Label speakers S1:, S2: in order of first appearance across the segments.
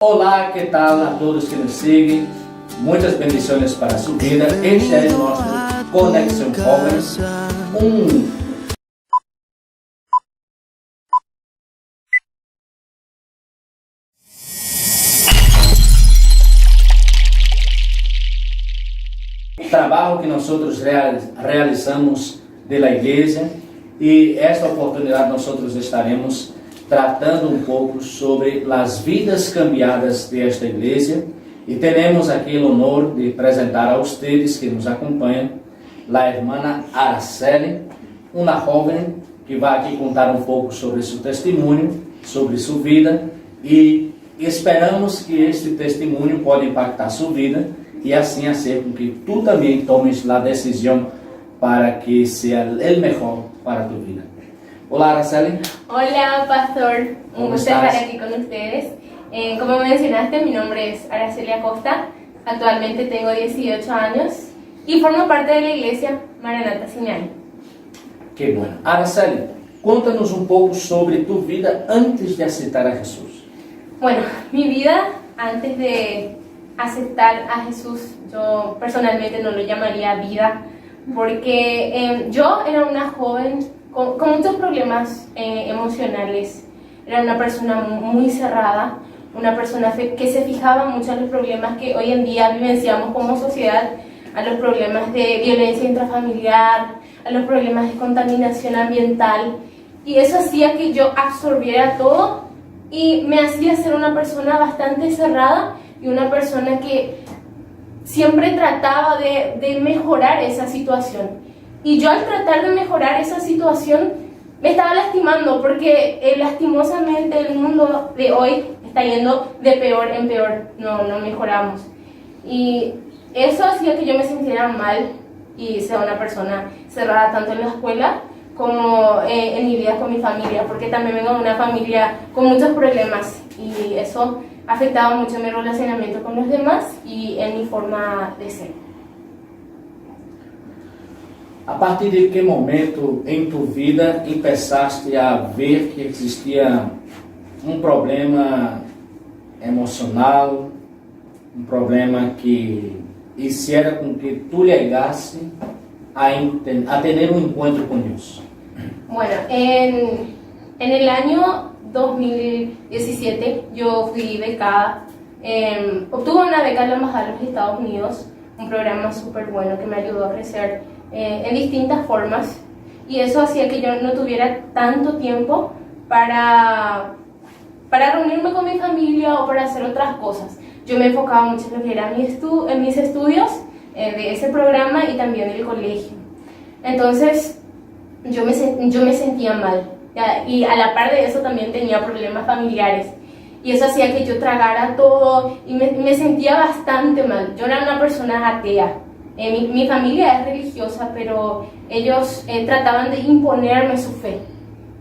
S1: Olá, que tal a todos que nos seguem? Muitas bendições para a sua vida. Este é o nosso Conexão Jóvenes, trabalho que nós realizamos da igreja, e esta oportunidade nós estaremos tratando um pouco sobre as vidas cambiadas desta igreja, e teremos aqui o honor de apresentar a vocês que nos acompanham a irmã Araceli, uma jovem que vai aqui contar um pouco sobre seu testemunho, sobre sua vida, e esperamos que este testemunho pode impactar sua vida e assim fazer com que tu também tomes a decisão para que seja o melhor para tu vida. Olá, Araceli.
S2: Hola, pastor. Un gusto
S1: estás?
S2: estar aquí con ustedes. Como mencionaste, mi nombre es Araceli Acosta. Actualmente tengo 18 años y formo parte de la iglesia Maranata Sinai.
S1: Que bueno. Araceli, conta-nos um pouco sobre tu vida antes de aceitar a Jesus.
S2: Bueno, mi vida antes de aceptar a Jesús, yo personalmente no lo llamaría vida, porque yo era una joven con muchos problemas emocionales. Era una persona muy cerrada, una persona que se fijaba mucho en los problemas que hoy en día vivenciamos como sociedad, a los problemas de violencia intrafamiliar, a los problemas de contaminación ambiental, y eso hacía que yo absorbiera todo y me hacía ser una persona bastante cerrada y una persona que siempre trataba de mejorar esa situación. Y yo al tratar de mejorar esa situación me estaba lastimando, porque lastimosamente el mundo de hoy está yendo de peor en peor, no mejoramos. Y eso hacía que yo me sintiera mal y sea una persona cerrada tanto en la escuela como en mi vida con mi familia, porque también vengo de una familia con muchos problemas y eso afectaba mucho mi relacionamiento con los demás y en mi forma de ser.
S1: A partir de que momento em tu vida empezaste a ver que existia um problema emocional, um problema que hiciera com que tu llegasse a tener un encuentro con Dios?
S2: Bueno, en el año 2017 yo fui becada, obtuve una beca en la Embajada de los Estados Unidos, un programa súper bueno que me ayudó a crecer en distintas formas, y eso hacía que yo no tuviera tanto tiempo para reunirme con mi familia o para hacer otras cosas. Yo me enfocaba mucho en lo que era en mis estudios de ese programa y también del colegio. Entonces yo me sentía mal, y a la par de eso también tenía problemas familiares, y eso hacía que yo tragara todo y me sentía bastante mal. Yo era una persona atea. Mi familia es religiosa, pero ellos trataban de imponerme su fe.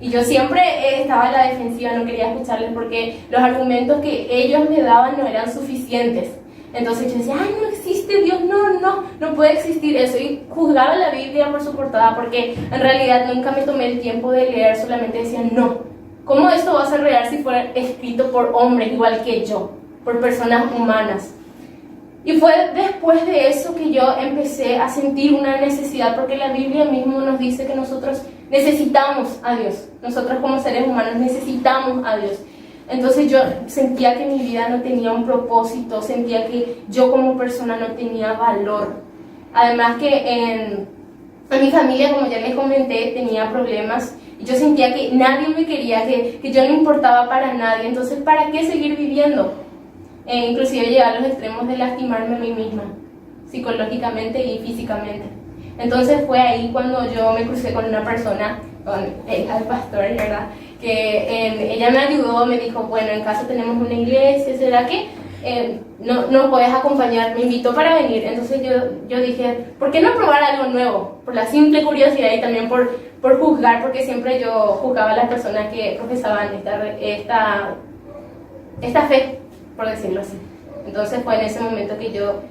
S2: Y yo siempre estaba a la defensiva, no quería escucharles porque los argumentos que ellos me daban no eran suficientes. Entonces yo decía, ay, no existe Dios, no puede existir eso. Y juzgaba la Biblia por su portada, porque en realidad nunca me tomé el tiempo de leer, solamente decía, no. ¿Cómo esto va a ser real si fuera escrito por hombres igual que yo, por personas humanas? Y fue después de eso que yo empecé a sentir una necesidad, porque la Biblia mismo nos dice que nosotros necesitamos a Dios. Nosotros como seres humanos necesitamos a Dios. Entonces yo sentía que mi vida no tenía un propósito, sentía que yo como persona no tenía valor. Además que en mi familia, como ya les comenté, tenía problemas, y yo sentía que nadie me quería, que yo no importaba para nadie. Entonces, ¿para qué seguir viviendo? Inclusive llegué a los extremos de lastimarme a mí misma, psicológicamente y físicamente. Entonces fue ahí cuando yo me crucé con una persona, con el pastor, ¿verdad? Que ella me ayudó, me dijo, bueno, en casa tenemos una iglesia, ¿será que no puedes acompañar? Me invitó para venir. Entonces yo dije, ¿por qué no probar algo nuevo? Por la simple curiosidad y también por juzgar, porque siempre yo juzgaba a las personas que profesaban esta fe, por decirlo así. Entonces fue en ese momento que yo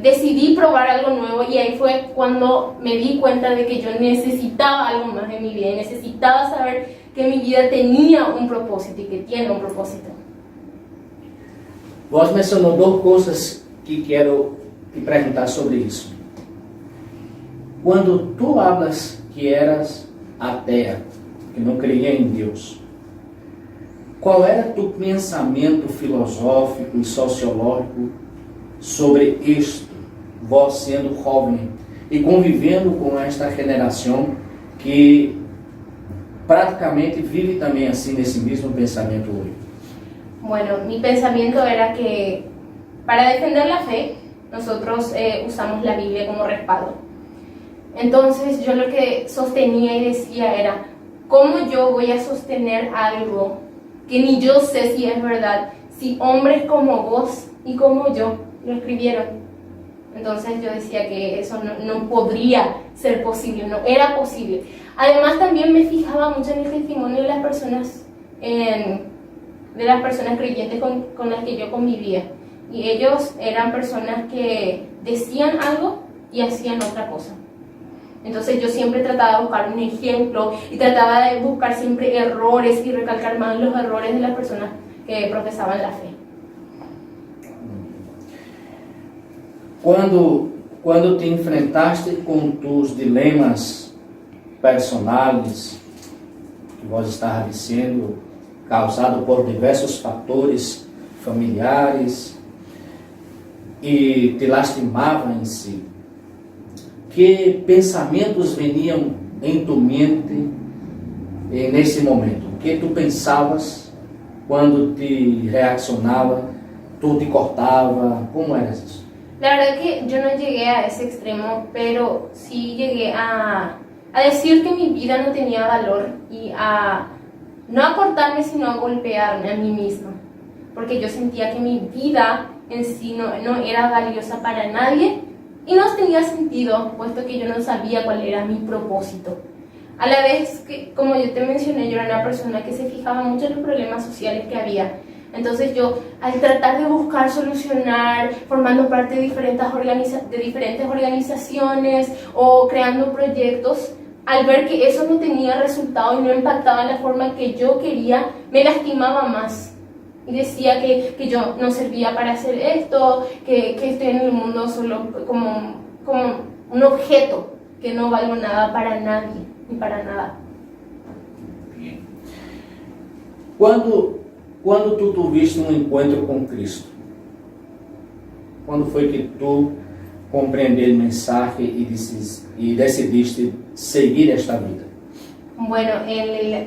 S2: decidí probar algo nuevo, y ahí fue cuando me di cuenta de que yo necesitaba algo más en mi vida, y necesitaba saber que mi vida tenía un propósito y que tiene un propósito.
S1: Vós mencionou duas coisas que quero te perguntar sobre isso. Quando tu hablas que eras atea, que não creia em Deus, qual era tu pensamento filosófico e sociológico sobre isto, vós sendo jovem e convivendo com esta geração que praticamente vive também assim nesse mesmo pensamento hoje?
S2: Bueno, mi pensamiento era que para defender la fe, nosotros usamos la Biblia como respaldo. Entonces yo lo que sostenía y decía era, ¿cómo yo voy a sostener algo que ni yo sé si es verdad, si hombres como vos y como yo lo escribieron? Entonces yo decía que eso no podría ser posible, no era posible. Además también me fijaba mucho en el testimonio de las personas creyentes con las que yo convivía. Y ellos eran personas que decían algo y hacían otra cosa. Entonces yo siempre trataba de buscar un ejemplo y trataba de buscar siempre errores y recalcar más los errores de las personas que profesaban la fe.
S1: Quando te enfrentaste com tus dilemas personais, que vos estava dizendo, causado por diversos fatores familiares, e te lastimava em si, que pensamentos veniam em tu mente nesse momento? O que tu pensavas quando te reaccionava? Tu te cortava? Como era isso?
S2: La verdad que yo no llegué a ese extremo, pero sí llegué a decir que mi vida no tenía valor y no a cortarme, sino a golpearme a mí misma, porque yo sentía que mi vida en sí no era valiosa para nadie y no tenía sentido, puesto que yo no sabía cuál era mi propósito. A la vez que, como yo te mencioné, yo era una persona que se fijaba mucho en los problemas sociales que había. Entonces yo, al tratar de buscar solucionar, formando parte de diferentes organizaciones o creando proyectos, al ver que eso no tenía resultado y no impactaba en la forma que yo quería, me lastimaba más. Y decía que yo no servía para hacer esto, que estoy en el mundo solo como un objeto, que no valgo nada para nadie, ni para nada.
S1: Bien. Quando tu tuviste um encontro com Cristo? Quando foi que tu compreendeu a mensagem e decidiste seguir esta vida?
S2: Bueno,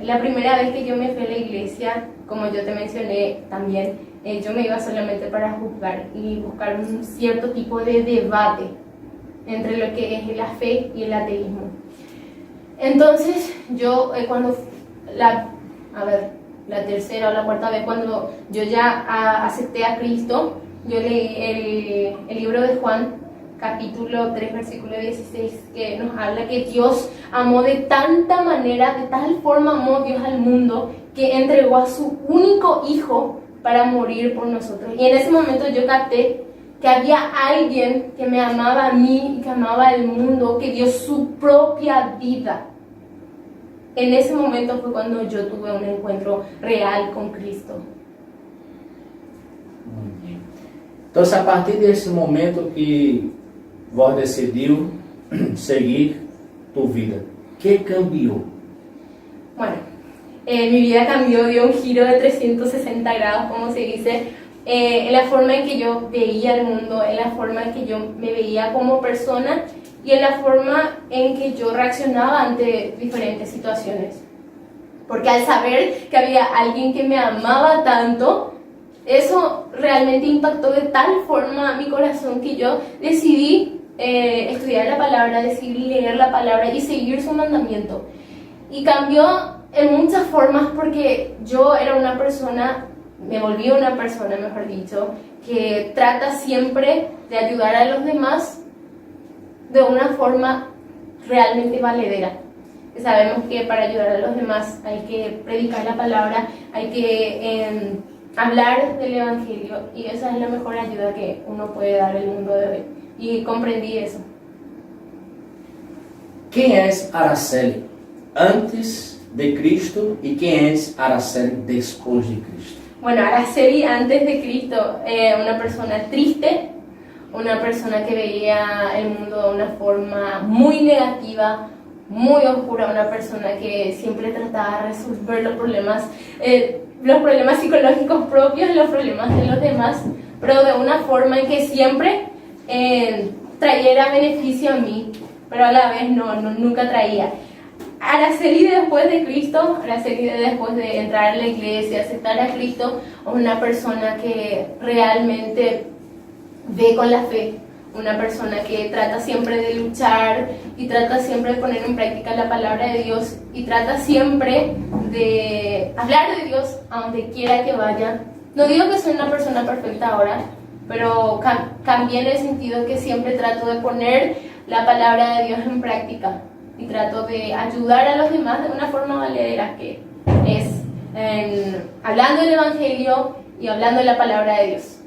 S2: la primera vez que yo me fui a la iglesia, como yo te mencioné también, yo me iba solamente para juzgar y buscar un cierto tipo de debate entre lo que es la fe y el ateísmo. Entonces yo cuando la tercera o la cuarta vez, cuando yo ya acepté a Cristo, yo leí el libro de Juan, capítulo 3, versículo 16, que nos habla que Dios amó de tanta manera, de tal forma amó Dios al mundo, que entregó a su único hijo para morir por nosotros. Y en ese momento yo capté que había alguien que me amaba a mí y que amaba al mundo, que dio su propia vida. En ese momento fue cuando yo tuve un encuentro real con Cristo.
S1: Muito bem. Então, a partir desse momento que vós decidiu seguir tu vida, ¿qué cambió?
S2: Bueno, mi vida cambió, dio un giro de 360 grados, como se dice, en la forma en que yo veía el mundo, en la forma en que yo me veía como persona y en la forma en que yo reaccionaba ante diferentes situaciones. Porque al saber que había alguien que me amaba tanto, eso realmente impactó de tal forma mi corazón que yo decidí estudiar la palabra, decidí leer la palabra y seguir su mandamiento. Y cambió en muchas formas porque yo era una persona, me volví una persona, mejor dicho, que trata siempre de ayudar a los demás de una forma realmente valedera. Sabemos que para ayudar a los demás hay que predicar la palabra, hay que hablar del evangelio, y esa es la mejor ayuda que uno puede dar al mundo de hoy. Y comprendí eso.
S1: Quem és Araceli antes de Cristo e quem és Araceli depois de Cristo?
S2: Bueno, Araceli antes de Cristo, una persona triste, una persona que veía el mundo de una forma muy negativa, muy oscura, una persona que siempre trataba de resolver los problemas psicológicos propios, los problemas de los demás, pero de una forma en que siempre trayera beneficio a mí, pero a la vez nunca traía. Araceli después de Cristo, Araceli después de entrar a la iglesia, aceptar a Cristo, es una persona que realmente ve con la fe, una persona que trata siempre de luchar y trata siempre de poner en práctica la palabra de Dios y trata siempre de hablar de Dios a donde quiera que vaya. No digo que soy una persona perfecta ahora, pero cambié en el sentido que siempre trato de poner la palabra de Dios en práctica y trato de ayudar a los demás de una forma valedera, que es hablando del Evangelio y hablando de la palabra de Dios.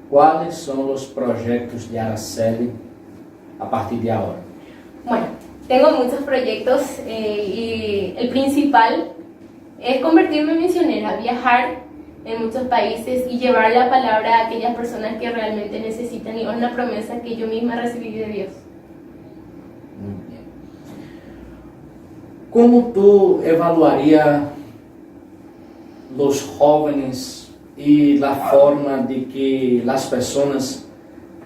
S1: ¿Cuáles son los proyectos de Araceli a partir de ahora?
S2: Bueno, tengo muchos proyectos y el principal es convertirme en misionera, viajar en muchos países y llevar la palabra a aquellas personas que realmente necesitan, y es una promesa que yo misma recibí de Dios.
S1: Muy bien. ¿Cómo tú evaluarías los jóvenes y la forma de que las personas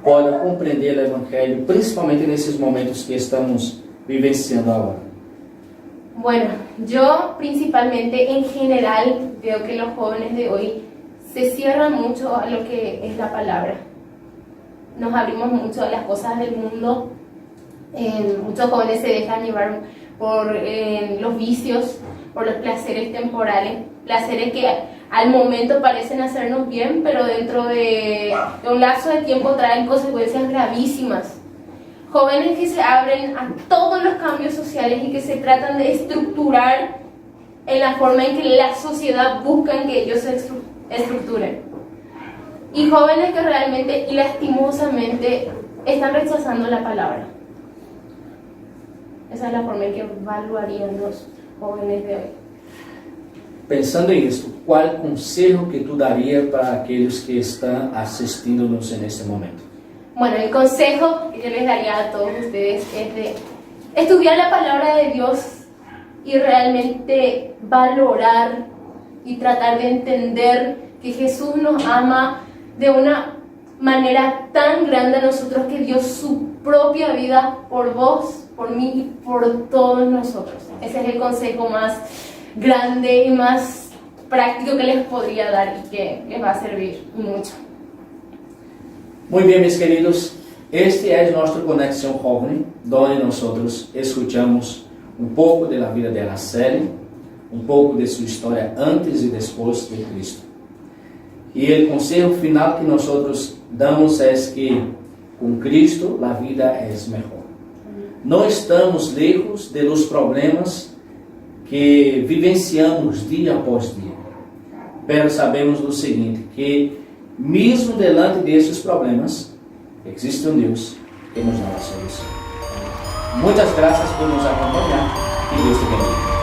S1: puedan comprender el Evangelio, principalmente en esos momentos que estamos vivenciando ahora?
S2: Bueno, yo principalmente en general veo que los jóvenes de hoy se cierran mucho a lo que es la palabra. Nos abrimos mucho a las cosas del mundo. Muchos jóvenes se dejan llevar por los vicios, por los placeres temporales, placeres que al momento parecen hacernos bien, pero dentro de un lapso de tiempo traen consecuencias gravísimas. Jóvenes que se abren a todos los cambios sociales y que se tratan de estructurar en la forma en que la sociedad busca que ellos se estructuren. Y jóvenes que realmente y lastimosamente están rechazando la palabra. Esa es la forma en que evaluarían los jóvenes de hoy.
S1: Pensando en esto, ¿cuál consejo que tú darías para aquellos que están asistiéndonos en este momento?
S2: Bueno, el consejo que yo les daría a todos ustedes es de estudiar la palabra de Dios y realmente valorar y tratar de entender que Jesús nos ama de una manera tan grande a nosotros, que dio su propia vida por vos, por mí y por todos nosotros. Ese es el consejo más grande y más práctico que les podría dar y que les va a servir mucho.
S1: Muy bien, mis queridos, este es nuestro Conexión Joven, donde nosotros escuchamos un poco de la vida de Araceli, un poco de su historia antes y después de Cristo. Y el consejo final que nosotros damos es que con Cristo la vida es mejor. No estamos lejos de los problemas que vivenciamos día após día, pero sabemos lo seguinte, que mesmo delante desses problemas, existe um Deus que nos dá a solução. Muitas graças por nos acompanhar e Deus te bendiga.